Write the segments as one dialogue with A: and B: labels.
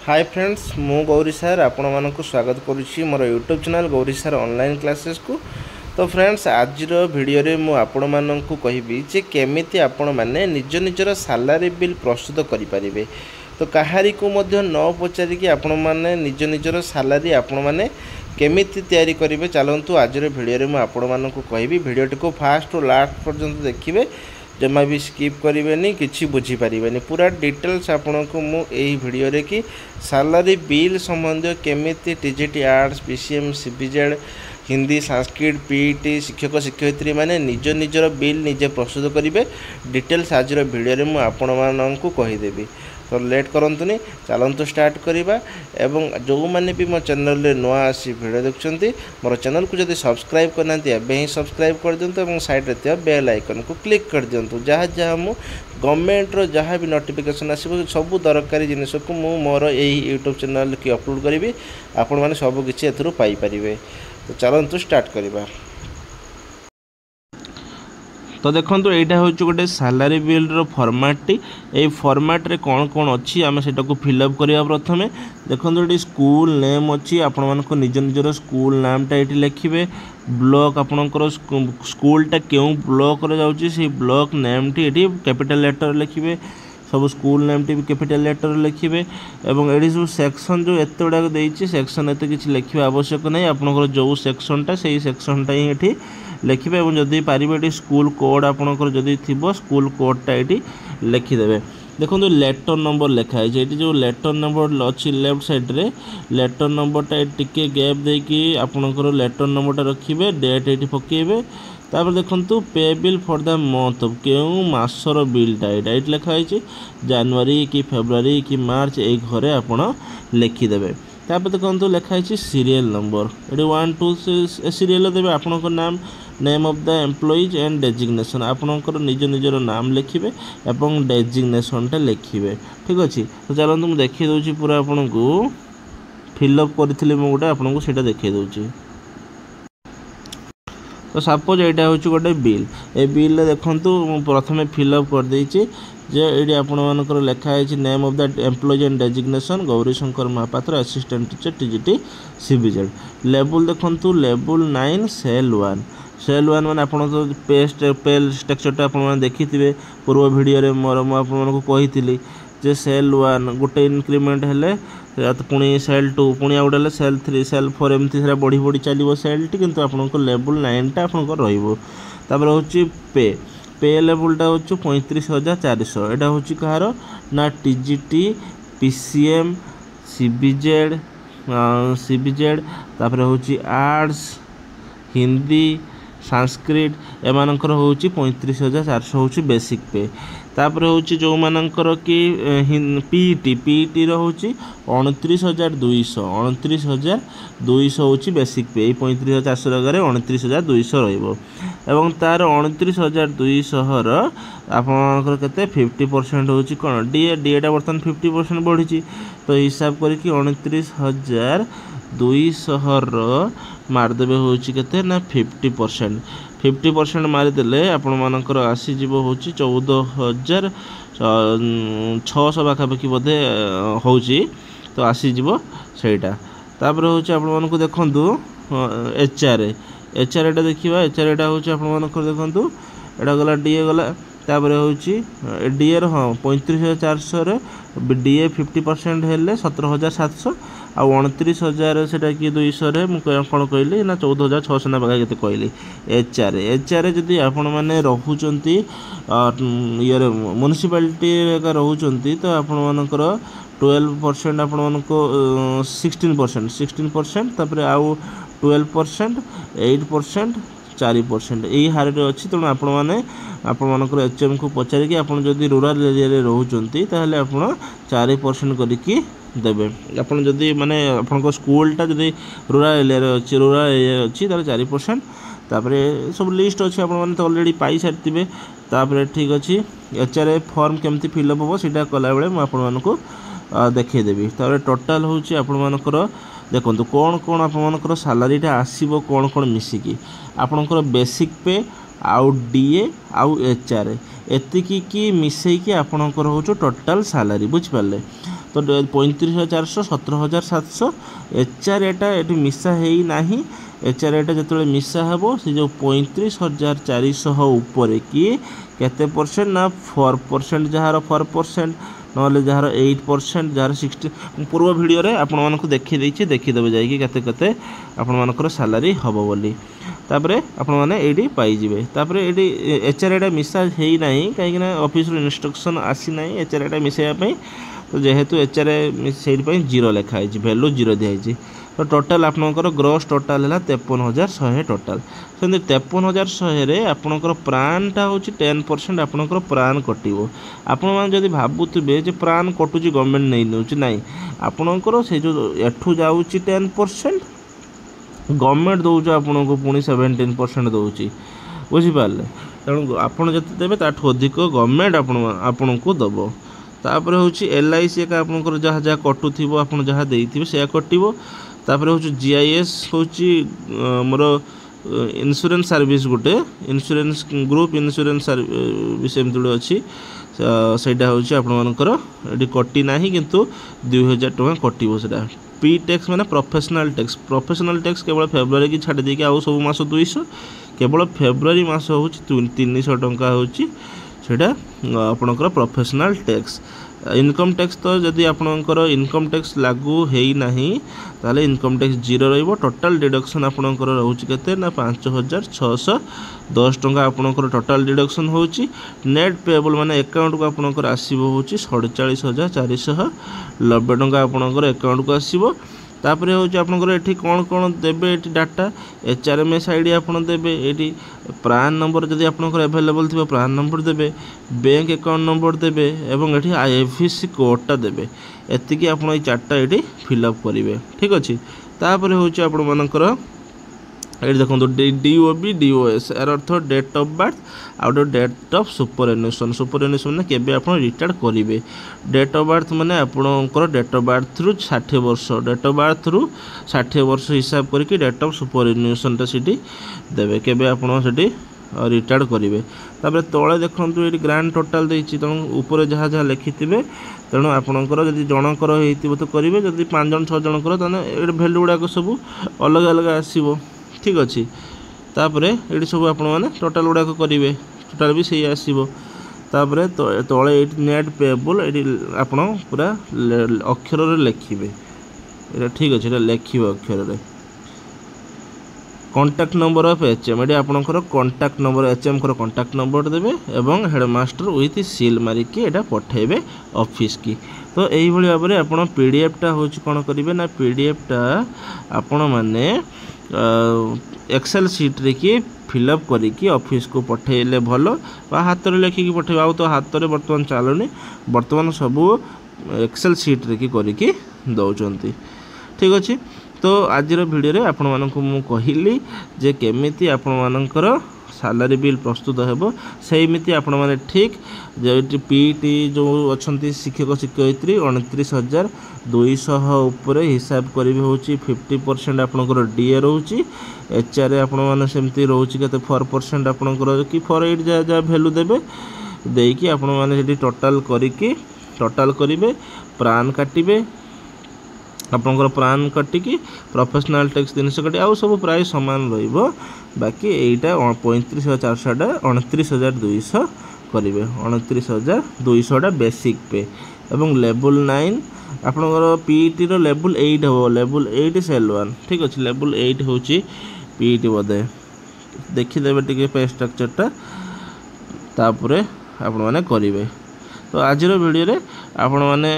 A: Hi friends मु Gauri sir आपण मानक स्वागत करुच्ची मोर YouTube channel Gauri sir online classes को। तो फ्रेंड्स आज वीडियो रे मु आपण मानक कहबी जे केमिति आपण माने निज निजर सैलरी बिल प्रस्तुत करि परिबे। तो कहारी को मध्य न पचारि कि आपण माने निज निजर सैलरी आपण माने केमिति तैयारी करिवे। चलंतु आज वीडियो रे मु आपण मानक कहबी वीडियोटी को फास्ट टू लास्ट पर्यंत देखिए, जमा भी स्किप करेंगे किसी बुझी पारे पूरा डिटेल्स आपन को मु एही वीडियो रे कि सैलरी बिल संबंधी केमिति TGT arts PCM CBZ Hindi Sanskrit PET शिक्षक शिक्षयित्री माने निज निजर बिल निजे प्रस्तुत करेंगे। डिटेल्स आज वीडियो रे मु आपण माननकु कहिदेबी। तो लेट करंतुनी चलंतु स्टार्ट करिबा। एवं जो माने भी मो चैनल रे नुआ आसी वीडियो देखछंती मोर चैनल को जदि सब्सक्राइब करनांती एबे ही सब्सक्राइब कर दियंतु एवं साइड रे थिया बेल आइकन को क्लिक कर दियंतु। जहाँ जहाँ मु गवर्नमेंट रो जहाँ भी नोटिफिकेशन आसीबो सब दरकारी जिनिस को मु मोर एही यूट्यूब चैनल की अपलोड करिवि, आपण माने सब किछि एथरो पाई परिबे। तो चलंतु स्टार्ट करिबा। तो देखो यहाँ हूँ गोटे सैलरी बिल फॉर्मेट ये फॉर्मेट रे कौन कौन अच्छी आम से फिलअप करवा। प्रथम देखो ये स्कूल नेम अच्छी आपण मानक निज निजर स्कूल नामटा ये लिखे, ब्लॉक आपणकर स्कूलटा क्यों ब्लॉक जाऊँगी से ब्लॉक नेम टी ये कैपिटल लेटर लिखे, सब स्कूल नेम टी भी कैपिटल लेटर लिखे। एवं ये सब सेक्शन जो एत गुड़ाक देती सेक्शन एत किसी लिखा आवश्यक नहीं, आपंकर जो सेक्शनटा से सेक्शनटा ही ये लिखे। और जदि पारे स्कूल कोड आपंकर जदि थी स्कूल कोडटा ये लिखिदेवे। देखो लेटर नंबर लिखाई ये जो लेटर नंबर अच्छी लेफ्ट साइड रे लेटर नंबरटा टिके गैप देकी आपंकर लेटर नंबरटा रखिए, डेट ये पकेबे। तापर देखो पे बिल फॉर द मंथ क्यों मासर बिलटा ये लिखाई जनवरी कि फेब्रुआरी कि मार्च ये घरे आपड़ लिखिदेवे। तापर देखो लिखाई सीरियल नंबर ये 1 2 सीरियल देवे आपणकर नाम name of the employees and designation आपणकर निज निजर नाम लिखे एवं डेजिग्नेशनटा लिखे। ठीक अच्छे। तो चलते मुझे देखी दूसरी पूरा आपन को फिलअप करी गोटे आपको सीटा देखी दूसरी। तो सपोज यहाँ हूँ गोटे बिल ए बिल देखूँ प्रथम फिलअप कर देची जे ये आपंकर लिखाई name of the employees and designation Gauri Shankar Mahapatra assistant teacher TGT CBZ. Level देखूँ लेवल 9 सेल 1 सेल 1 मैंने आप पे स्ट्रक्चरटा आप देखी थे पूर्व वीडियो मोर मुझे कही जे सेल 1 गोटे इनक्रीमेंट हेले पुणी सेल 2 पुणी आ गए सेल 3 सेल 4 एमती सारा बढ़ी बढ़ी चलो सेल टी किंतु आपको लेवल 9टा आपंकर रही। हूँ पे लेवलटा हूँ 35,400 यहाँ हूँ कहार ना टीजीटी पीसीएम सीबीजेड सीबीजेड तापर हूँ आर्ट्स हिंदी संस्कृत एमानकर हूँ 35,400 हूँ बेसिक पे। तापर हूँ जो मानकर कि पीईटी पीईटी हूँ 29,200 29,200 हूँ बेसिक पे 35,400 जगह 29,200 रही। तार 29,200 आपंकर केते 50% हूँ कौन डीए डीएटा बर्तमान 50% बढ़ी। तो हिसाब करके 29,200 मारदेवे हूँ के ना 50% मारिदेले आपण मानकर आसीज हूँ 14,600 पाखापाखि बोधे हूँ। तो आसीज सहीटा। तापर हूँ आपको देखूँ एचआरए एचआरएटा देखा एचआरएटा हूँ आपंकर देखूँ एटा गला डीए गला तापर हूँ डीए हाँ 35,400 डीए 50% हेल्ले 17,700 आ 29,000 से 200 मुझे कौन कहली ना 14,600 ना पाखा के कहली। एचआरए जदि आपण मैंने रोचंती ये म्युनिसिपालिटी रोचंती तो आपण मानकर 12% आपण मानको 16% तापर आउ 12% 8% 4% यही हारे अच्छी। तेणु आपण मैंने आपंकर एचएम को पचारिकी आप रूराल एरिया रोचंती ताहले आपण 4% करके देवे। आपन जदि माने आपन स्कूलटा जदि रूराल एरिया अच्छी 4%। तापर सब लिस्ट अच्छी आपने तो अलरेडी पाई सारी। तापर ठीक अच्छे एचआरए फॉर्म केमती फिलअप हम सीटा कला बेले मुझे देखीदेवी। तापर टोटाल हूँ आपर देखो कौन कौन आपर सैलरीटा आसो कौन कौन मिसिकी आपणकर बेसिक पे आउ डीए आउ एचआरए एतिकी कि मिसेकी आपणकर हूँ टोटाल सैलरी बुझिपारे। तो 35,400 17,700 HR एटा ये मिसा है ना HR एटा जो मिसा हे से जो 35,400 ऊपर कि केते परसेंट ना 4% जार 4% ना जार 8% जार 60 पूर्व वीडियो रे आपण मानक देखि देछि देखिदेबे जाइए केते केते आपण मानकर सैलरी हबो बोली तापरे आपण माने एडी पाई जिवे तापरे एडी HR एटा मिसा हेई नाही काहे कि ऑफिस रो इंस्ट्रक्शन आसी नाही HR एटा मिसेया पई तो जेहेतु HR सेट पई 0 लिखा है वैल्यू 0 दिया है तो टोटाल आपनकर ग्रोस टोटाल है 53,100 टोटाल से 53,100 रे आपनकर प्राणटा हूँ 10% आपनकर प्राण कटिवो आपण मान जदि भाबुथिबे जे प्राण कटुची गवर्नमेंट नहीं नउची नाही आपनकर से जो एठू जाउची 10% गवर्नमेंट दउछ आपनको पुणी 17% दउची बुझी पारले तेणु आपण जते देबे ताठू अधिक गवर्नमेंट आपण को दबो तापर हूँ LIC का आपनकर जहाँ जहाँ कटुथिबो आपण जहाँ देइथिबे से कटिवो तापर हूँ GIS हूँ मोर इंश्योरेंस सर्विस गोटे इंश्योरेंस ग्रुप इंश्योरेंस सर्विस एमती गोटे अच्छी सेटा हूँ आपंकर ये कटी ना किंतु 2,000 टका कटो से P टैक्स माने प्रोफेशनल टैक्स केवल फेब्रुआरी की छाड़ देकी आउ सब मास 200 केवल फेब्रुआरी मास हूँ 300 टका हूँ सेटा आपणकर प्रोफेशनल टैक्स इनकम टैक्स तो जदि आपणकर इनकम टैक्स लागू हेई नाही ताले इनकम टैक्स 0 रहइबो टोटल डिडक्शन आपणकर रहउची केते ना 5,610 टका आपणकर टोटल डिडक्शन होउची नेट पेएबल माने अकाउंट को आपणकर आसीबो होउची 47,490 टका आपणकर अकाउंट को आसीबो तापरे हूँ आपंकर ये कौन कौन देवे ये डाटा HRMS ID आपड़ देवे ये प्रान नंबर जदि आपंकर एभेलेबल थी प्रान नंबर देवे बैंक अकाउंट नंबर देवे एवं ये IFSC कोडटा देवे एतिकी आप 4टा ये फिलअप करेंगे ठीक अच्छे तापर हूँ आपण मानकर ये देखो DOB DOS यार अर्थ date of birth out date of superannuation ने केबे आप रिटायर्ड करेंगे डेट ऑफ बर्थ माने आपणकर डेट ऑफ बर्थ रु 60 वर्ष डेट ऑफ बर्थ रु 60 वर्ष हिसाब करके डेट ऑफ सुपरएन्युएशन सीटी देवे केबे आपण सीटी रिटायर्ड करेंगे तापर तले देखूँ ये ग्रांड टोटाल देती तेणु ऊपर जहाँ जहाँ लिखिथे तेणु आपणकर जब जनकर हो तो करेंगे जब 5 जन 6 जनकर ये भैल्यू गुड़ाक सब अलग अलग आसो ठीक अच्छे तापर ये सब आपण मैंने टोटाल गुड़ाक करेंगे टोटाल भी सही आसो तापर तले नेट पेएबल ये आप पूरा अक्षर लिखे ठीक अच्छे लिखे अक्षर कॉन्टैक्ट नंबर ऑफ HM ये आपंकर कॉन्टैक्ट नंबर HM को कॉन्टैक्ट नंबर देवे एवं headmaster with seal मारिकी Etah पठेबे office की तो यही भाव में आप PDF टा हूँ कौन करेंगे ना PDF टा आपण मैंने एक्सेल सीट रे कि फिलअप करिकी ऑफिस को पठेले भल हाथ में लिखिकी पठे आउ तो हाथ में बर्तमान चलुनी बर्तमान सब एक्सेल सीट रे कि करिकी दौरान ठीक अच्छे तो आज वीडियो रे आपण मानक मु कहली जे केमिति आपण मानकर सैलरी बिल प्रस्तुत हेबो सेमिति आपण माने ठीक जे PET जो अच्छी शिक्षक शिक्षयित्री 29,200 ऊपर हिसाब करेंगे हूँ 50% आपंकर DA रोचे HR आपण मैंने सेमती रोचे के 4% आपंकर कि 4/8 जहाँ जहाँ भैल्यू देवे देकी आपण मैंने टोटाल करेंगे प्राण काटे आपंकर प्राण काटिकी प्रोफेशनल टैक्स 300 काटे आउ सब प्राय सामान रहिबो बाकी एटा 35,400 29,200 करेंगे 29,200 बेसिक पे एवं लेवल 9 आपंकर PET रो लेवल 8 हो लेवल 8 सेल 1 ठीक अच्छे लेवल 8 हूँ PET बोधे देखीदे टे पे स्ट्रक्चरटा तापर आपण मैंने करेंगे तो आज वीडियो रे आपण मैंने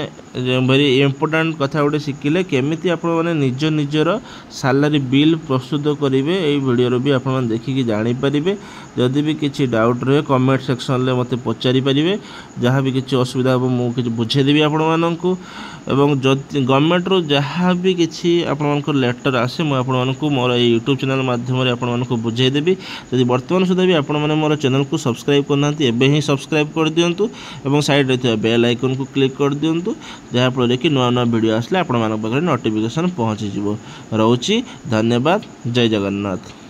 A: वेरी इंपोर्टेंट कथा गोटे शिखिले केमिति आपण मैंने निज निजर सैलरी बिल प्रस्तुत करेंगे ये वीडियो भी आपण मैंने देखिकी जानी पारिबे जदि भी किसी डाउट रहे कमेंट सेक्शन में मत पचारि पारिबे जहाँ भी किसी असुविधा हो मुझे बुझेदेवी आपण मानकु एवं गवर्नमेंट रो जहाँ भी किसी आपण लेटर आसे मुझे आपण मानकु मोर यूट्यूब चैनल माध्यम आपण मानकु बुझेदेवी यदि वर्तमान सुधा भी आपण माने मोर चैनल को सब्सक्राइब करना एबे ही सब्सक्राइब कर दियंतु एवं साइड रे बेल आइकन को क्लिक कर दियंतु जहाँ फल कि नुआ नुआ वीडियो आसले आपण मानक पाखरे नोटिफिकेशन पहुँची जिवो। रहउची धन्यवाद जय जगन्नाथ।